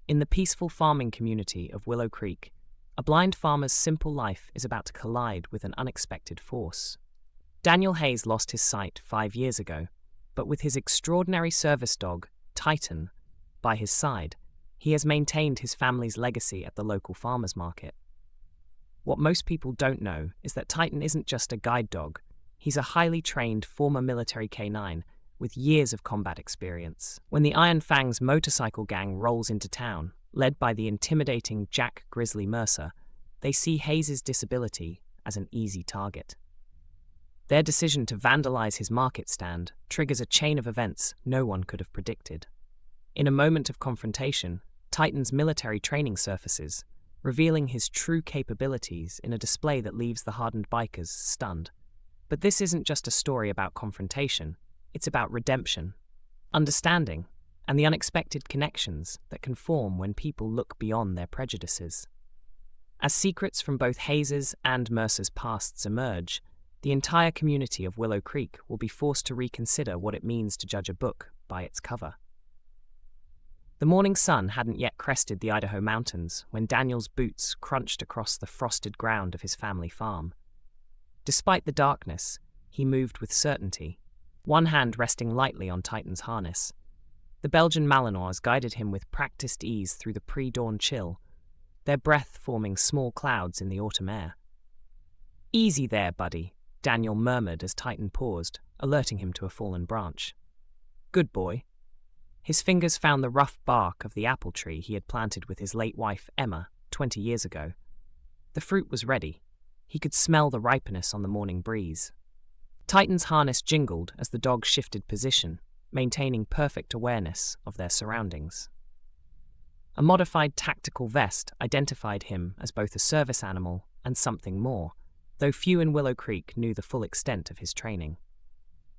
In the peaceful farming community of Willow Creek, a blind farmer's simple life is about to collide with an unexpected force. Daniel Hayes lost his sight 5 years ago, but with his extraordinary service dog, Titan, by his side, he has maintained his family's legacy at the local farmers market. What most people don't know is that Titan isn't just a guide dog, he's a highly trained former military canine with years of combat experience. When the Iron Fangs motorcycle gang rolls into town, led by the intimidating Jack Grizzly Mercer, they see Hayes' disability as an easy target. Their decision to vandalize his market stand triggers a chain of events no one could have predicted. In a moment of confrontation, Titan's military training surfaces, revealing his true capabilities in a display that leaves the hardened bikers stunned. But this isn't just a story about confrontation, it's about redemption, understanding, and the unexpected connections that can form when people look beyond their prejudices. As secrets from both Hayes' and Mercer's pasts emerge, the entire community of Willow Creek will be forced to reconsider what it means to judge a book by its cover. The morning sun hadn't yet crested the Idaho mountains when Daniel's boots crunched across the frosted ground of his family farm. Despite the darkness, he moved with certainty, one hand resting lightly on Titan's harness. The Belgian Malinois guided him with practiced ease through the pre-dawn chill, their breath forming small clouds in the autumn air. "Easy there, buddy," Daniel murmured as Titan paused, alerting him to a fallen branch. "Good boy." His fingers found the rough bark of the apple tree he had planted with his late wife, Emma, 20 years ago. The fruit was ready. He could smell the ripeness on the morning breeze. Titan's harness jingled as the dog shifted position, maintaining perfect awareness of their surroundings. A modified tactical vest identified him as both a service animal and something more, though few in Willow Creek knew the full extent of his training.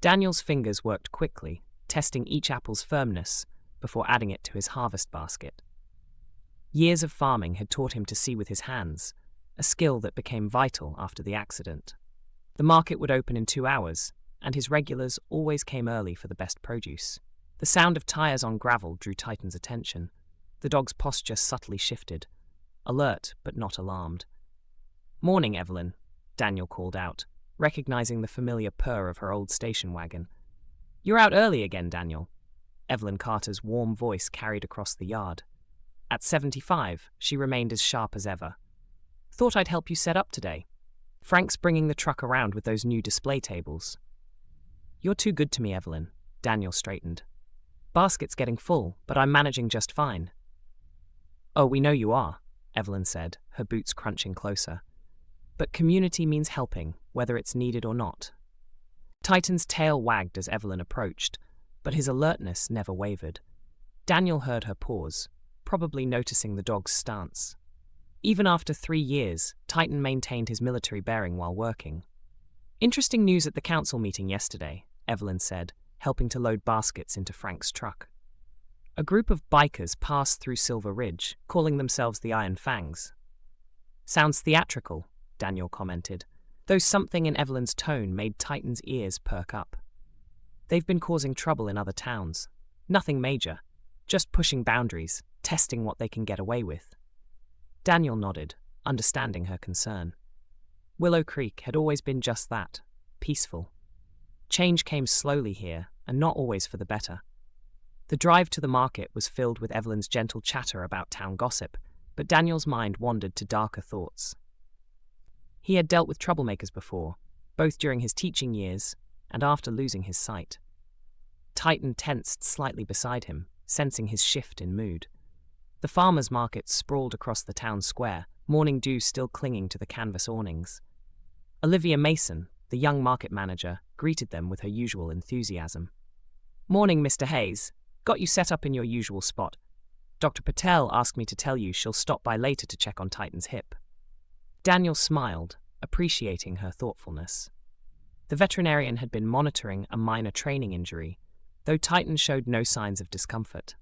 Daniel's fingers worked quickly, testing each apple's firmness before adding it to his harvest basket. Years of farming had taught him to see with his hands, a skill that became vital after the accident. The market would open in 2 hours, and his regulars always came early for the best produce. The sound of tires on gravel drew Titan's attention. The dog's posture subtly shifted, alert but not alarmed. "Morning, Evelyn," Daniel called out, recognizing the familiar purr of her old station wagon. "You're out early again, Daniel." Evelyn Carter's warm voice carried across the yard. At 75, she remained as sharp as ever. "Thought I'd help you set up today. Frank's bringing the truck around with those new display tables." "You're too good to me, Evelyn," Daniel straightened. "Basket's getting full, but I'm managing just fine." "Oh, we know you are," Evelyn said, her boots crunching closer. "But community means helping, whether it's needed or not." Titan's tail wagged as Evelyn approached, but his alertness never wavered. Daniel heard her pause, probably noticing the dog's stance. Even after 3 years, Titan maintained his military bearing while working. "Interesting news at the council meeting yesterday," Evelyn said, helping to load baskets into Frank's truck. "A group of bikers passed through Silver Ridge, calling themselves the Iron Fangs." "Sounds theatrical," Daniel commented, though something in Evelyn's tone made Titan's ears perk up. "They've been causing trouble in other towns. Nothing major, just pushing boundaries, testing what they can get away with." Daniel nodded, understanding her concern. Willow Creek had always been just that, peaceful. Change came slowly here, and not always for the better. The drive to the market was filled with Evelyn's gentle chatter about town gossip, but Daniel's mind wandered to darker thoughts. He had dealt with troublemakers before, both during his teaching years and after losing his sight. Titan tensed slightly beside him, sensing his shift in mood. The farmers' market sprawled across the town square, morning dew still clinging to the canvas awnings. Olivia Mason, the young market manager, greeted them with her usual enthusiasm. "Morning, Mr. Hayes. Got you set up in your usual spot. Dr. Patel asked me to tell you she'll stop by later to check on Titan's hip." Daniel smiled, appreciating her thoughtfulness. The veterinarian had been monitoring a minor training injury, though Titan showed no signs of discomfort.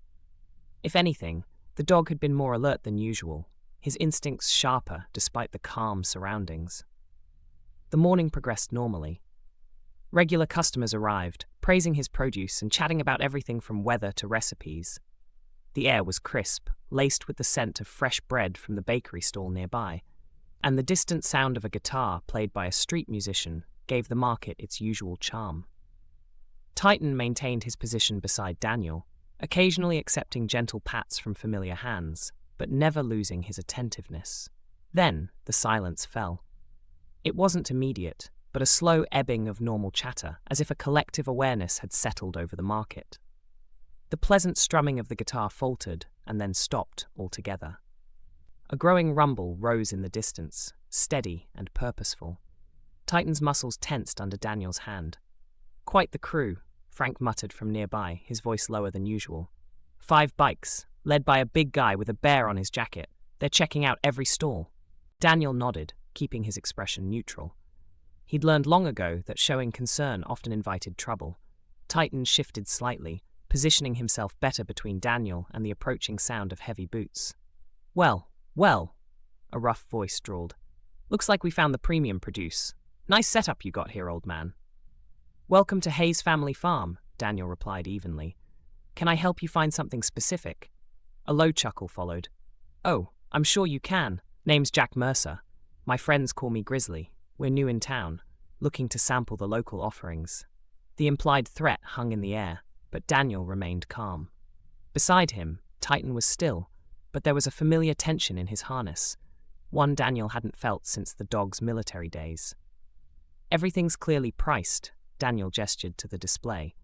If anything, the dog had been more alert than usual, his instincts sharper despite the calm surroundings. The morning progressed normally. Regular customers arrived, praising his produce and chatting about everything from weather to recipes. The air was crisp, laced with the scent of fresh bread from the bakery stall nearby, and the distant sound of a guitar played by a street musician gave the market its usual charm. Titan maintained his position beside Daniel, occasionally accepting gentle pats from familiar hands, but never losing his attentiveness. Then the silence fell. It wasn't immediate, but a slow ebbing of normal chatter, as if a collective awareness had settled over the market. The pleasant strumming of the guitar faltered and then stopped altogether. A growing rumble rose in the distance, steady and purposeful. Titan's muscles tensed under Daniel's hand. "Quite the crew," Frank muttered from nearby, his voice lower than usual. "5 bikes, led by a big guy with a bear on his jacket. They're checking out every stall." Daniel nodded, keeping his expression neutral. He'd learned long ago that showing concern often invited trouble. Titan shifted slightly, positioning himself better between Daniel and the approaching sound of heavy boots. Well, a rough voice drawled. "Looks like we found the premium produce. Nice setup you got here, old man." "Welcome to Hayes Family Farm," Daniel replied evenly. "Can I help you find something specific?" A low chuckle followed. "Oh, I'm sure you can. Name's Jack Mercer. My friends call me Grizzly. We're new in town, looking to sample the local offerings." The implied threat hung in the air, but Daniel remained calm. Beside him, Titan was still, but there was a familiar tension in his harness, one Daniel hadn't felt since the dog's military days. "Everything's clearly priced," Daniel gestured to the display.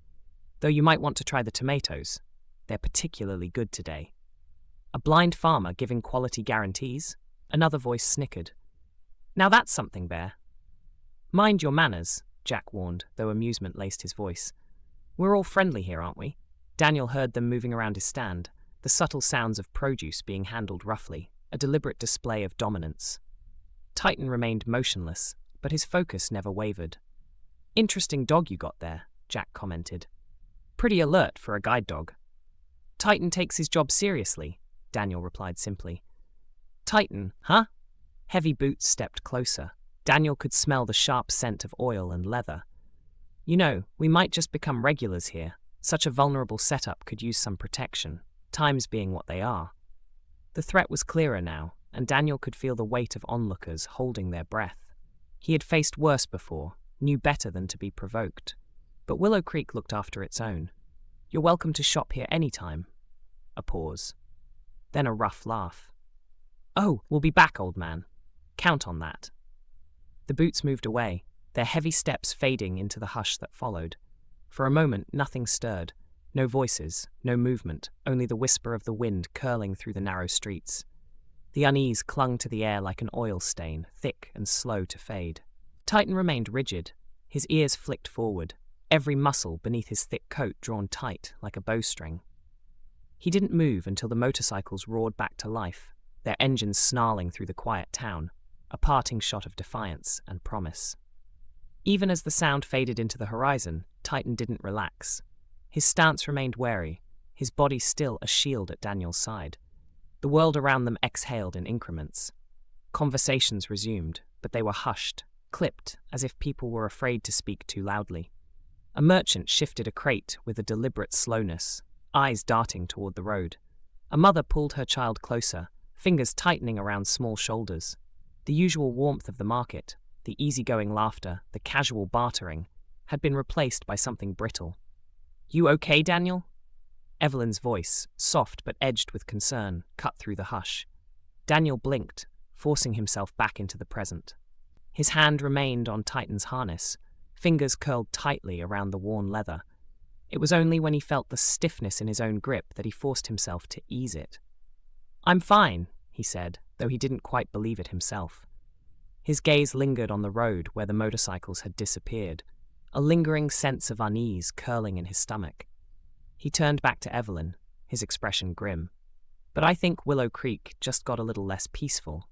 "Though you might want to try the tomatoes. They're particularly good today." "A blind farmer giving quality guarantees?" Another voice snickered. "Now that's something, Bear." "Mind your manners," Jack warned, though amusement laced his voice. "We're all friendly here, aren't we?" Daniel heard them moving around his stand, the subtle sounds of produce being handled roughly, a deliberate display of dominance. Titan remained motionless, but his focus never wavered. "Interesting dog you got there," Jack commented. "Pretty alert for a guide dog." "Titan takes his job seriously," Daniel replied simply. "Titan, huh?" Heavy boots stepped closer. Daniel could smell the sharp scent of oil and leather. "You know, we might just become regulars here. Such a vulnerable setup could use some protection, times being what they are." The threat was clearer now, and Daniel could feel the weight of onlookers holding their breath. He had faced worse before, knew better than to be provoked. But Willow Creek looked after its own. "You're welcome to shop here anytime." A pause. Then a rough laugh. "Oh, we'll be back, old man. Count on that." The boots moved away, their heavy steps fading into the hush that followed. For a moment, nothing stirred. No voices, no movement, only the whisper of the wind curling through the narrow streets. The unease clung to the air like an oil stain, thick and slow to fade. Titan remained rigid, his ears flicked forward, every muscle beneath his thick coat drawn tight like a bowstring. He didn't move until the motorcycles roared back to life, their engines snarling through the quiet town, a parting shot of defiance and promise. Even as the sound faded into the horizon, Titan didn't relax. His stance remained wary, his body still a shield at Daniel's side. The world around them exhaled in increments. Conversations resumed, but they were hushed, clipped, as if people were afraid to speak too loudly. A merchant shifted a crate with a deliberate slowness, eyes darting toward the road. A mother pulled her child closer, fingers tightening around small shoulders. The usual warmth of the market, the easygoing laughter, the casual bartering, had been replaced by something brittle. "You okay, Daniel?" Evelyn's voice, soft but edged with concern, cut through the hush. Daniel blinked, forcing himself back into the present. His hand remained on Titan's harness, fingers curled tightly around the worn leather. It was only when he felt the stiffness in his own grip that he forced himself to ease it. "I'm fine," he said, though he didn't quite believe it himself. His gaze lingered on the road where the motorcycles had disappeared, a lingering sense of unease curling in his stomach. He turned back to Evelyn, his expression grim. "But I think Willow Creek just got a little less peaceful."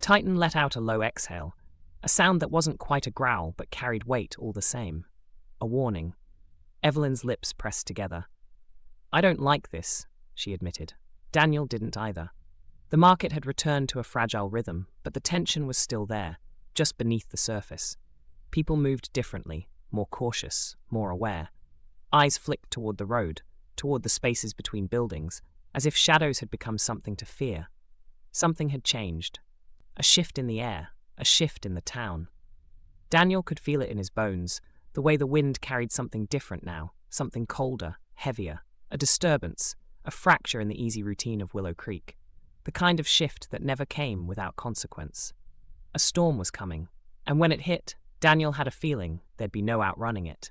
Titan let out a low exhale, a sound that wasn't quite a growl but carried weight all the same. A warning. Evelyn's lips pressed together. "I don't like this," she admitted. Daniel didn't either. The market had returned to a fragile rhythm, but the tension was still there, just beneath the surface. People moved differently, more cautious, more aware. Eyes flicked toward the road, toward the spaces between buildings, as if shadows had become something to fear. Something had changed. A shift in the air, a shift in the town. Daniel could feel it in his bones, the way the wind carried something different now, something colder, heavier, a disturbance, a fracture in the easy routine of Willow Creek, the kind of shift that never came without consequence. A storm was coming, and when it hit, Daniel had a feeling there'd be no outrunning it.